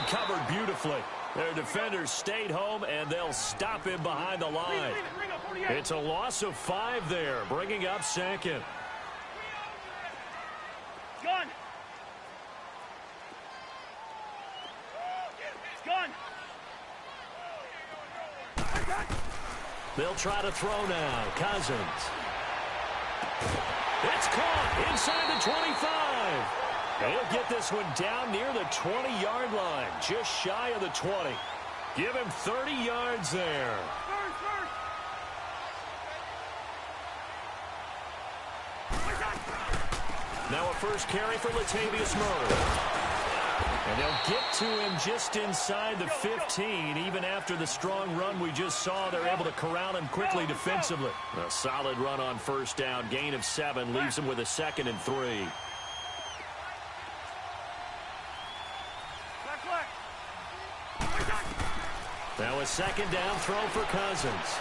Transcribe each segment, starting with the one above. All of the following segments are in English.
covered beautifully. Their defenders stayed home, and they'll stop him behind the line. It's a loss of 5 there, bringing up second. Gun. It's gone. They'll try to throw now. Cousins. It's caught inside the 25. He'll get this one down near the 20-yard line, just shy of the 20. Give him 30 yards there. Now a first carry for Latavius Murray. And they'll get to him just inside the 15. Even after the strong run we just saw, they're able to corral him quickly defensively. A solid run on first down. Gain of 7 leaves him with a 2nd and 3. Now a 2nd down throw for Cousins.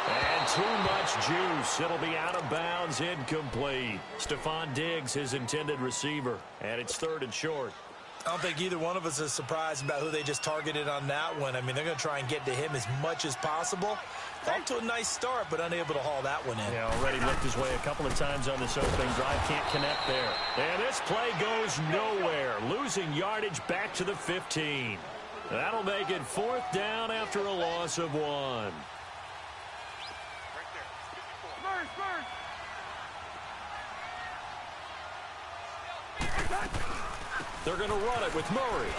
And too much juice. It'll be out of bounds, incomplete. Stephon Diggs, his intended receiver. And it's 3rd and short. I don't think either one of us is surprised about who they just targeted on that one. I mean, they're going to try and get to him as much as possible. Off to a nice start, but unable to haul that one in. Yeah, already looked his way a couple of times on this opening drive. Can't connect there. And this play goes nowhere. Losing yardage back to the 15. That'll make it 4th down after a loss of 1. They're going to run it with Murray.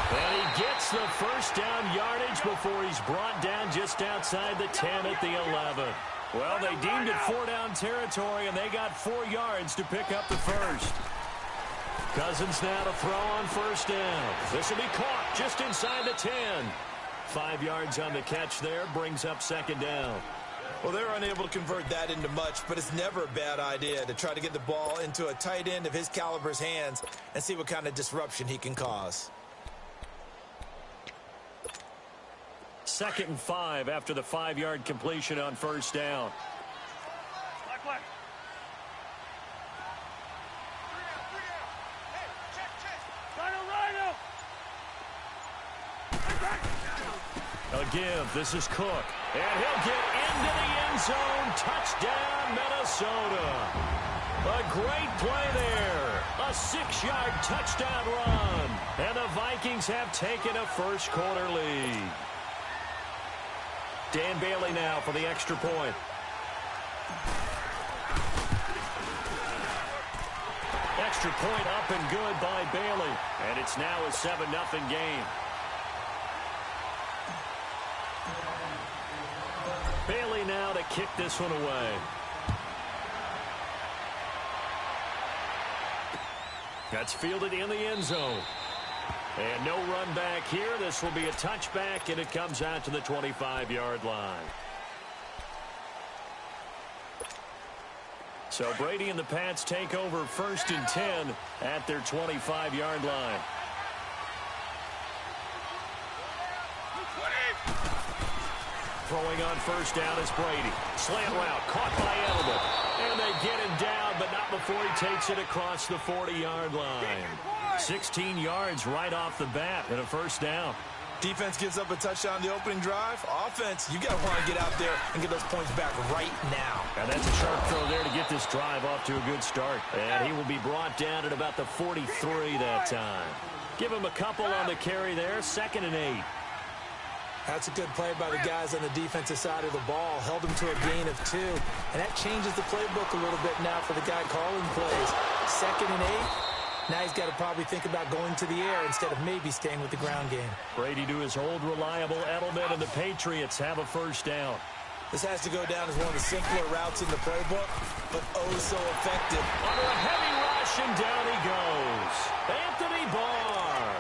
And he gets the first down yardage before he's brought down just outside the 10 at the 11. Well, they deemed it 4-down territory, and they got 4 yards to pick up the first. Cousins now to throw on first down. This will be caught just inside the 10. 5 yards on the catch there, brings up 2nd down. Well, they're unable to convert that into much, but it's never a bad idea to try to get the ball into a tight end of his caliber's hands and see what kind of disruption he can cause. 2nd and 5 after the 5-yard completion on first down. A give. This is Cook. And he'll get into the end zone. Touchdown, Minnesota. A great play there. A 6-yard touchdown run. And the Vikings have taken a first-quarter lead. Dan Bailey now for the extra point. Extra point up and good by Bailey. And it's now a 7-0 game. Bailey now to kick this one away. That's fielded in the end zone. And no run back here. This will be a touchback, and it comes out to the 25-yard line. So Brady and the Pats take over 1st and 10 at their 25-yard line. Throwing on first down is Brady. Slant route caught by Edelman. And they get him down, but not before he takes it across the 40-yard line. 16 yards right off the bat and a first down. Defense gives up a touchdown the opening drive. Offense, you got to want to get out there and get those points back right now. And that's a sharp throw there to get this drive off to a good start. And he will be brought down at about the 43 that time. Give him a couple on the carry there. 2nd and 8. That's a good play by the guys on the defensive side of the ball. Held them to a gain of 2. And that changes the playbook a little bit now for the guy calling plays. 2nd and 8. Now he's got to probably think about going to the air instead of maybe staying with the ground game. Brady to his old reliable Edelman, and the Patriots have a first down. This has to go down as one of the simpler routes in the playbook, but oh so effective. Under a heavy rush, and down he goes. Anthony Barr.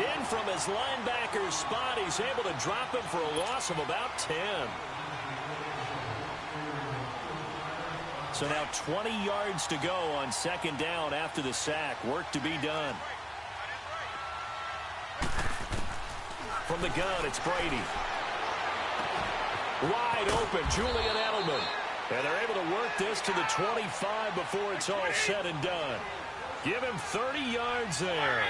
In from his linebacker's spot. He's able to drop him for a loss of about 10. So now 20 yards to go on 2nd down after the sack. Work to be done. From the gun, it's Brady. Wide open, Julian Edelman. And they're able to work this to the 25 before it's all said and done. Give him 30 yards there.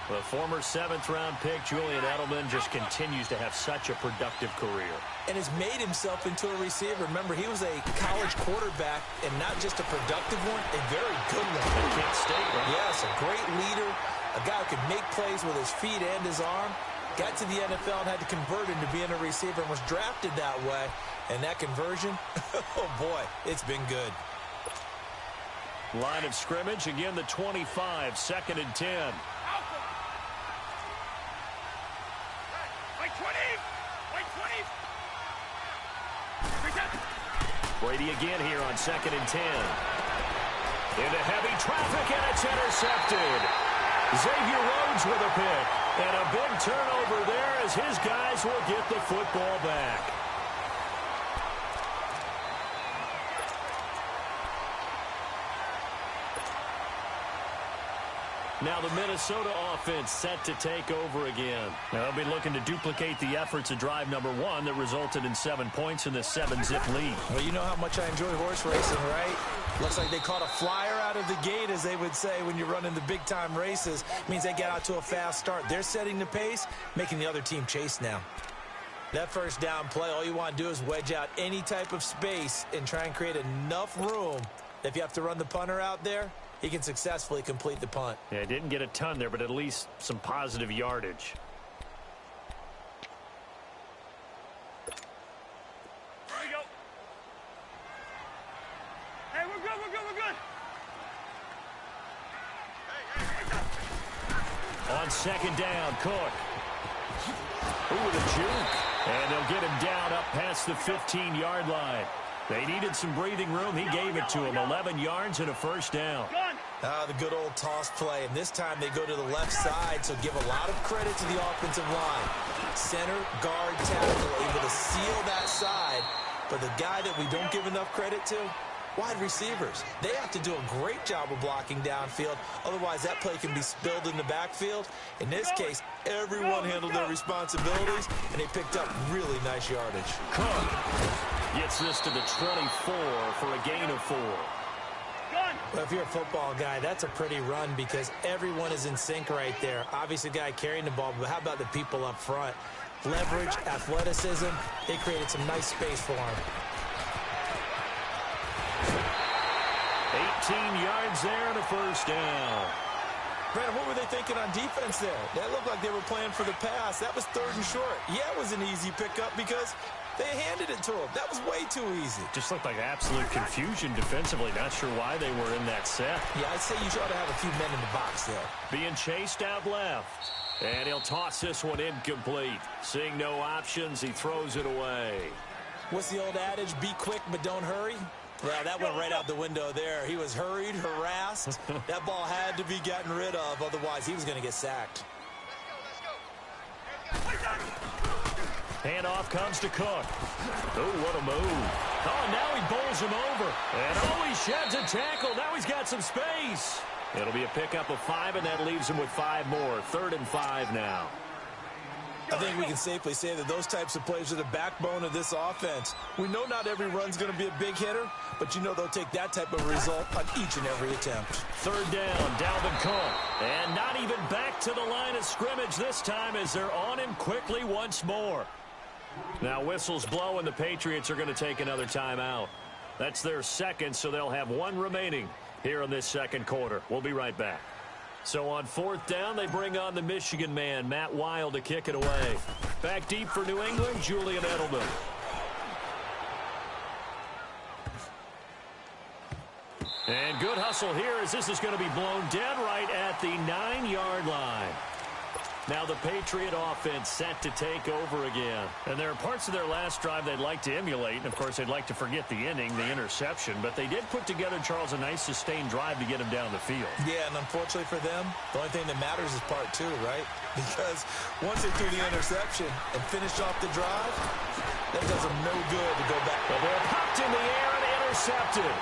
The former 7th-round pick, Julian Edelman, just continues to have such a productive career. And has made himself into a receiver. Remember, he was a college quarterback, and not just a productive one, a very good one. At Kent State, right? Yes, a great leader, a guy who could make plays with his feet and his arm. Got to the NFL and had to convert into being a receiver and was drafted that way. And that conversion, oh boy, it's been good. Line of scrimmage, again the 25, 2nd and 10. Brady again here on 2nd and 10. Into heavy traffic, and it's intercepted. Xavier Rhodes with a pick. And a big turnover there as his guys will get the football back. Now the Minnesota offense set to take over again. Now they'll be looking to duplicate the efforts of drive number 1 that resulted in 7 points in this 7-zip lead. Well, you know how much I enjoy horse racing, right? Looks like they caught a flyer out of the gate, as they would say when you're running the big-time races. Means they get out to a fast start. They're setting the pace, making the other team chase now. That first down play, all you want to do is wedge out any type of space and try and create enough room. If you have to run the punter out there, he can successfully complete the punt. Yeah, didn't get a ton there, but at least some positive yardage. Here we go. Hey, we're good, we're good, we're good. On 2nd down, Cook. Ooh, with a juke. And they'll get him down up past the 15-yard line. They needed some breathing room. He gave it to him. 11 yards and a first down. The good old toss play. And this time they go to the left side, so give a lot of credit to the offensive line. Center, guard, tackle, able to seal that side. But the guy that we don't give enough credit to, wide receivers. They have to do a great job of blocking downfield. Otherwise, that play can be spilled in the backfield. In this case, everyone handled their responsibilities, and they picked up really nice yardage. Cook gets this to the 24 for a gain of 4. Well, if you're a football guy, that's a pretty run because everyone is in sync right there. Obviously, the guy carrying the ball, but how about the people up front? Leverage, athleticism, they created some nice space for him. 18 yards there and a first down. Brandon, what were they thinking on defense there? That looked like they were playing for the pass. That was 3rd and short. Yeah, it was an easy pickup because they handed it to him. That was way too easy. Just looked like absolute confusion defensively. Not sure why they were in that set. Yeah, I'd say you ought to have a few men in the box there. Being chased out left. And he'll toss this one incomplete. Seeing no options, he throws it away. What's the old adage? Be quick, but don't hurry. Yeah, that went right out the window there. He was hurried, harassed. That ball had to be gotten rid of. Otherwise, he was going to get sacked. Handoff comes to Cook. Oh, what a move. Oh, and now he bowls him over. And oh, he sheds a tackle. Now he's got some space. It'll be a pickup of 5, and that leaves him with 5 more. 3rd and 5 now. I think we can safely say that those types of plays are the backbone of this offense. We know not every run's going to be a big hitter, but you know they'll take that type of result on each and every attempt. 3rd down, Dalvin Cook. And not even back to the line of scrimmage this time as they're on him quickly once more. Now whistles blow, and the Patriots are going to take another timeout. That's their 2nd, so they'll have 1 remaining here in this 2nd quarter. We'll be right back. So on 4th down, they bring on the Michigan man, Matt Wild, to kick it away. Back deep for New England, Julian Edelman. And good hustle here as this is going to be blown dead right at the 9-yard line. Now the Patriot offense set to take over again. And there are parts of their last drive they'd like to emulate. And, of course, they'd like to forget the inning, the interception. But they did put together, Charles, a nice sustained drive to get him down the field. Yeah, and unfortunately for them, the only thing that matters is part 2, right? Because once they threw the interception and finished off the drive, that does them no good to go back. The ball popped in the air and intercepted.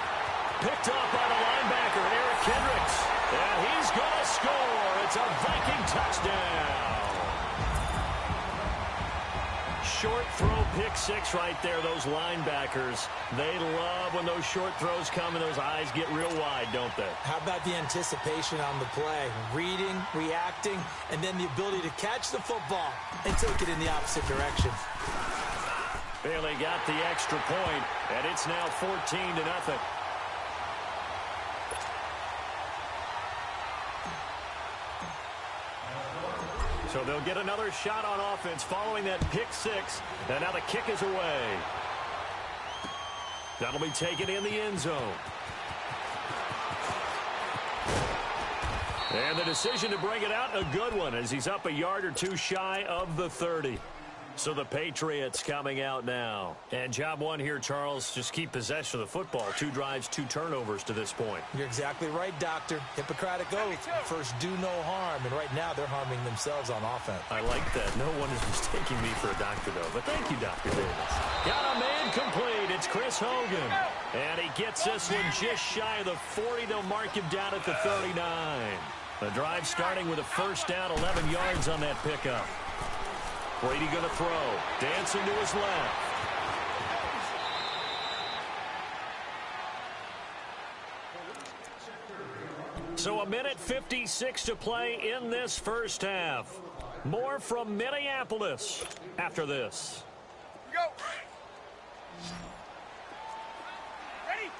Picked off by the linebacker, Eric Kendricks. And he's going to score. It's a Viking touchdown. short throw pick six right there. Those linebackers, they love when those short throws come and those eyes get real wide, don't they? How about the anticipation on the play? Reading, reacting, and then the ability to catch the football and take it in the opposite direction. Bailey got the extra point, and it's now 14-0. So they'll get another shot on offense following that pick six. And now the kick is away. That'll be taken in the end zone. And the decision to bring it out, a good one, as he's up a yard or two shy of the 30. So the Patriots coming out now. And job one here, Charles, just keep possession of the football. 2 drives, 2 turnovers to this point. You're exactly right, Doctor. Hippocratic oath. First, do no harm. And right now, they're harming themselves on offense. I like that. No one is mistaking me for a doctor, though. But thank you, Dr. Davis. Got a man complete. It's Chris Hogan. And he gets this one just shy of the 40. They'll mark him down at the 39. The drive starting with a first down, 11 yards on that pickup. Brady going to throw. Dancing to his left. So 1:56 to play in this first half. More from Minneapolis after this. Go. Ready?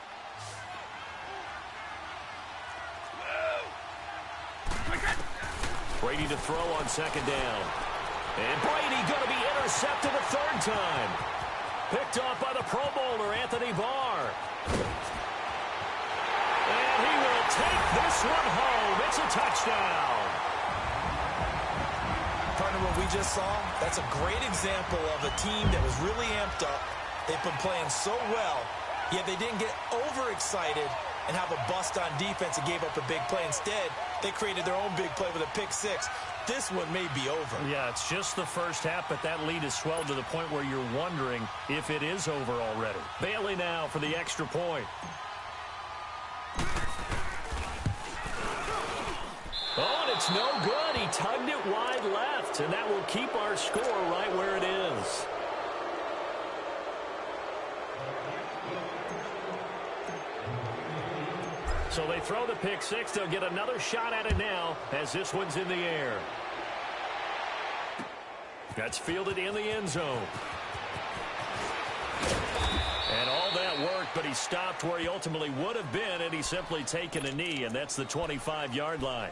Brady to throw on second down. And Brady going to be intercepted a third time. Picked off by the Pro Bowler, Anthony Barr. And he will take this one home. It's a touchdown. Partner, what we just saw, that's a great example of a team that was really amped up. They've been playing so well, yet they didn't get overexcited and have a bust on defense and gave up a big play. Instead, they created their own big play with a pick six. This one may be over. Yeah, it's just the first half, but that lead has swelled to the point where you're wondering if it is over already. Bailey now for the extra point. Oh, and it's no good. He tugged it wide left, and that will keep our score right where it is. So they throw the pick six. They'll get another shot at it now as this one's in the air. That's fielded in the end zone. And all that worked, but he stopped where he ultimately would have been, and he's simply taken a knee, and that's the 25-yard line.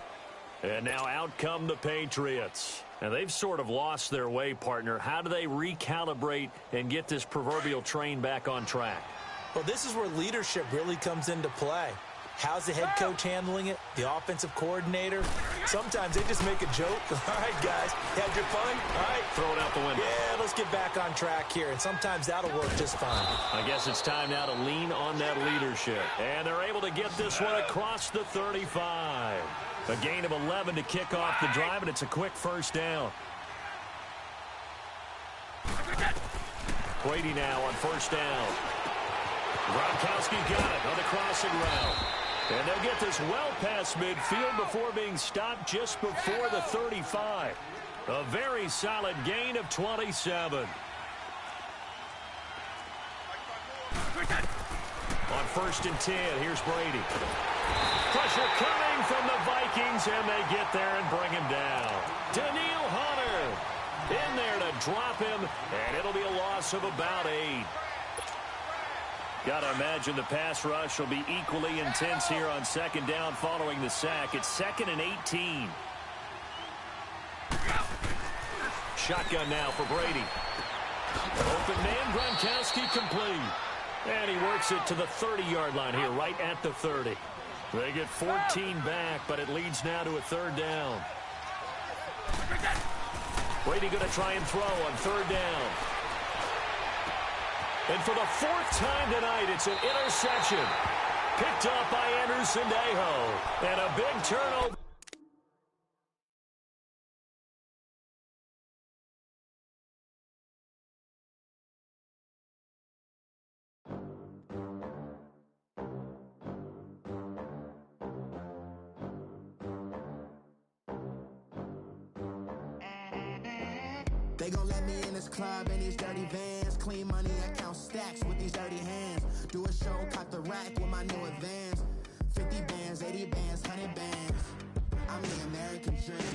And now out come the Patriots. And they've sort of lost their way, partner. How do they recalibrate and get this proverbial train back on track? Well, this is where leadership really comes into play. How's the head coach handling it? The offensive coordinator? Sometimes they just make a joke. All right, guys, you had your fun? All right. Throw it out the window. Yeah, let's get back on track here. And sometimes that'll work just fine. I guess it's time now to lean on that leadership. And they're able to get this one across the 35. A gain of 11 to kick off the drive, and it's a quick first down. Brady now on first down. Gronkowski got it on the crossing route. And they'll get this well past midfield before being stopped just before the 35. A very solid gain of 27. On first and 10, here's Brady. Pressure coming from the Vikings, and they get there and bring him down. Daniil Hunter in there to drop him, and it'll be a loss of about 8. Got to imagine the pass rush will be equally intense here on second down following the sack. It's 2nd and 18. Shotgun now for Brady. Open man, Gronkowski complete. And he works it to the 30-yard line here, right at the 30. They get 14 back, but it leads now to a third down. Brady going to try and throw on third down. And for the 4th time tonight, it's an interception. Picked up by Anderson Aho. And a big turnover. They gon' let me in this club in these dirty vans. Clean money, I count stacks with these dirty hands. Do a show, cop the rack with my new advance. 50 bands, 80 bands, 100 bands. I'm the American dream.